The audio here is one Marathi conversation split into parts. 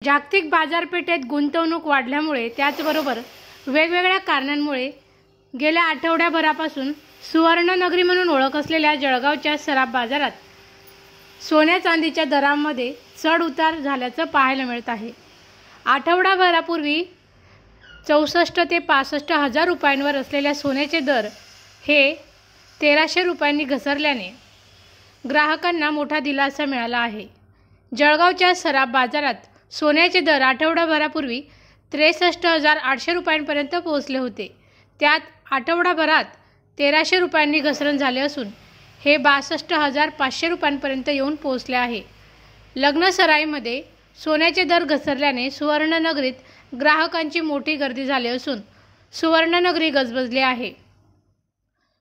जागतिक बाजारपेठेत गुंतवणूक वाढल्यामुळे त्याचबरोबर वेगवेगळ्या कारणांमुळे गेल्या आठवड्याभरापासून सुवर्णनगरी म्हणून ओळख असलेल्या जळगावच्या सराफ बाजारात सोन्या चांदीच्या दरांमध्ये चढ उतार झाल्याचं पाहायला मिळत आहे। आठवडाभरापूर्वी 64 ते 65 हजार रुपयांवर असलेल्या सोन्याचे दर हे 1300 रुपयांनी घसरल्याने ग्राहकांना मोठा दिलासा मिळाला आहे। जळगावच्या सराफ बाजारात सोन्याचे दर आठवडाभरापूर्वी 63,800 रुपयांपर्यंत पोहोचले होते। त्यात आठवडाभरात 1300 रुपयांनी घसरण झाले असून हे 62,500 रुपयांपर्यंत येऊन पोहोचले आहे। लग्नसराईमध्ये सोन्याचे दर घसरल्याने सुवर्णनगरीत ग्राहकांची मोठी गर्दी झाली असून सुवर्णनगरी गजबजली आहे।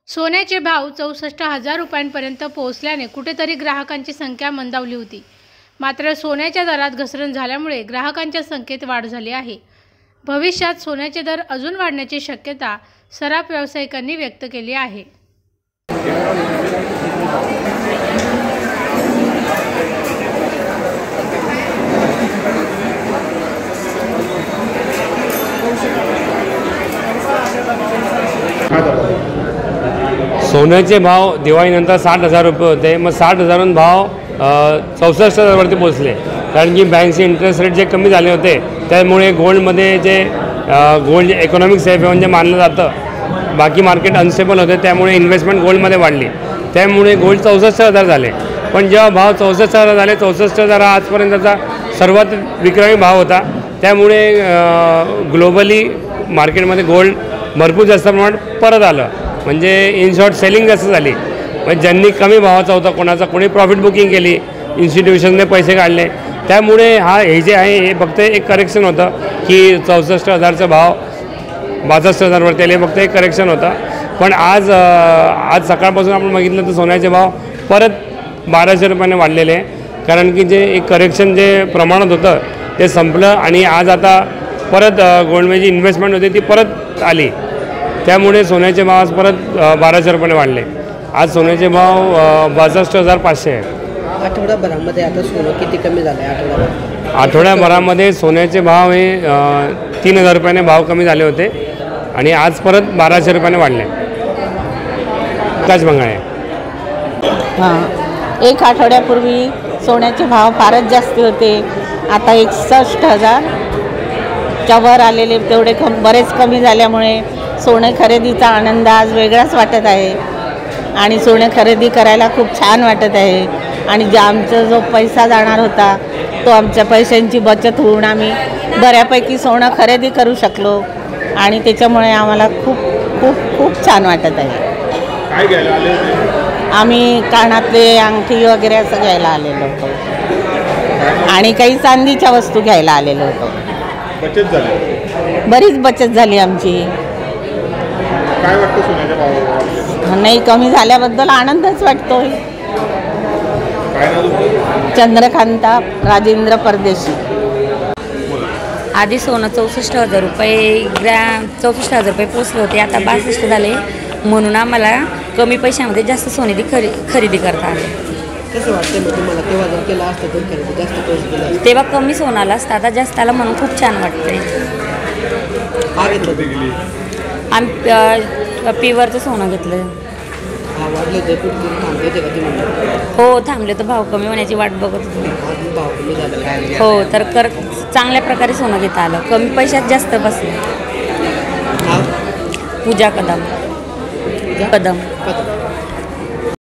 सोन्याचे भाव 64,000 रुपयांपर्यंत पोहोचल्याने कुठेतरी ग्राहकांची संख्या मंदावली होती। मात्र सोन्याच्या दरात घसरण झाल्यामुळे ग्राहकांच्या संख्येत वाढ झाली आहे। भविष्यात सोन्याचे दर अजून वाढण्याची शक्यता सराफ व्यावसायिकांनी व्यक्त केली आहे। सोन्याचे भाव दिवाळीनंतर 60,000 रुपये होते, मग 60,000वरून भाव 64,000वरती पोहोचले। कारण की बँकचे इंटरेस्ट रेट जे कमी झाले होते त्यामुळे गोल्डमध्ये जे गोल्ड इकॉनॉमिक सेफ हेवन जे मानलं जातं, बाकी मार्केट अनस्टेबल होते त्यामुळे इन्व्हेस्टमेंट गोल्डमध्ये वाढली, त्यामुळे गोल्ड 64,000 झाले। पण जेव्हा भाव 64,000 झाले, 64,000 हा आजपर्यंतचा सर्वात विक्रमी भाव होता। त्यामुळे ग्लोबली मार्केटमध्ये गोल्ड भरपूर जास्त प्रमाणात परत आलं, म्हणजे इन शॉर्ट सेलिंग जास्त झाली। म्हणजे ज्यांनी कमी भावाचा होता कोणाचा कोणी प्रॉफिट बुकिंग केली, इन्स्टिट्यूशनने पैसे काढले, त्यामुळे हे जे आहे हे फक्त एक करेक्शन होतं की 64,000चा भाव 62,000वरती आले, फक्त एक करेक्शन होतं। पण आज सकाळपासून आपण बघितलं तर सोन्याचे भाव परत 1200 रुपयाने वाढलेले आहे। कारण की जे एक करेक्शन जे प्रमाणात होतं ते संपलं आणि आज आता परत गोल्डमध्ये जी इन्व्हेस्टमेंट होती ती परत आली, त्यामुळे सोन्याचे भाव आज परत 1200 रुपयाने वाढले। आज सोन्याचे भाव 62,500 आहे। आठवड्याभरामध्ये आता सोनं किती कमी झालं आहे? आठवड्याभरामध्ये सोन्याचे भाव हे 3,000 रुपयाने भाव कमी झाले होते आणि आज परत 1200 रुपयाने वाढले। आकाश बंगाळे। हां, एक आठवड्यापूर्वी सोन्याचे भाव फारच जास्त होते, आता 61,000च्या वर आलेले, तेवढे बरेच कमी झाल्यामुळे सोने खरेदीचा आनंद आज वेगळाच वाटत आहे आणि सोने खरेदी करायला खूप छान वाटत आहे। आणि आमचा जो पैसा जाणार होता तो आमच्या पैशांची बचत होऊन आम्ही बऱ्यापैकी सोनं खरेदी करू शकलो आणि त्याच्यामुळे आम्हाला खूप खूप खूप छान वाटत आहे। काय घ्यायला आले होते? आम्ही कानातले, अंगठी वगैरे असं घ्यायला आलेलो होतो आणि काही चांदीच्या वस्तू घ्यायला आलेलो होतो। बचत झाली? बरीच बचत झाली आमची। काय वाटतं सोन्याच्या भावावर? नाही, कमी झाल्याबद्दल आनंदच वाटतोय। काय नाव तुमचं? चंद्रकांता राजेंद्र परदेशी। आधी सोनं 64,000 रुपये 64,000 रुपये पोचले होते, आता 62 झाले, म्हणून आम्हाला कमी पैशामध्ये जास्त सोने खरेदी करता आले। कसं वाटतं मग तुम्हाला? तेव्हा जर केलं असतं तर खरेदी जास्त पैसे दिले असते? तेव्हा कमी सोनं आलं असतं, आता जास्त आलं म्हणून खूप छान वाटतंय। काय घेतलं तुम्ही? आम्ही पिवरचं सोनं घेतलं। हा, वाढले ते कुठे थांबले ते का तुम्ही? हो, थांबले तर भाव कमी होण्याची वाट बघत होतो। आज भाव कमी झाले काय? हो, तर चांगल्या प्रकारे सोनं घेता आलं, कमी पैशात जास्त बसले। नाव? पूजा कदम। कदम.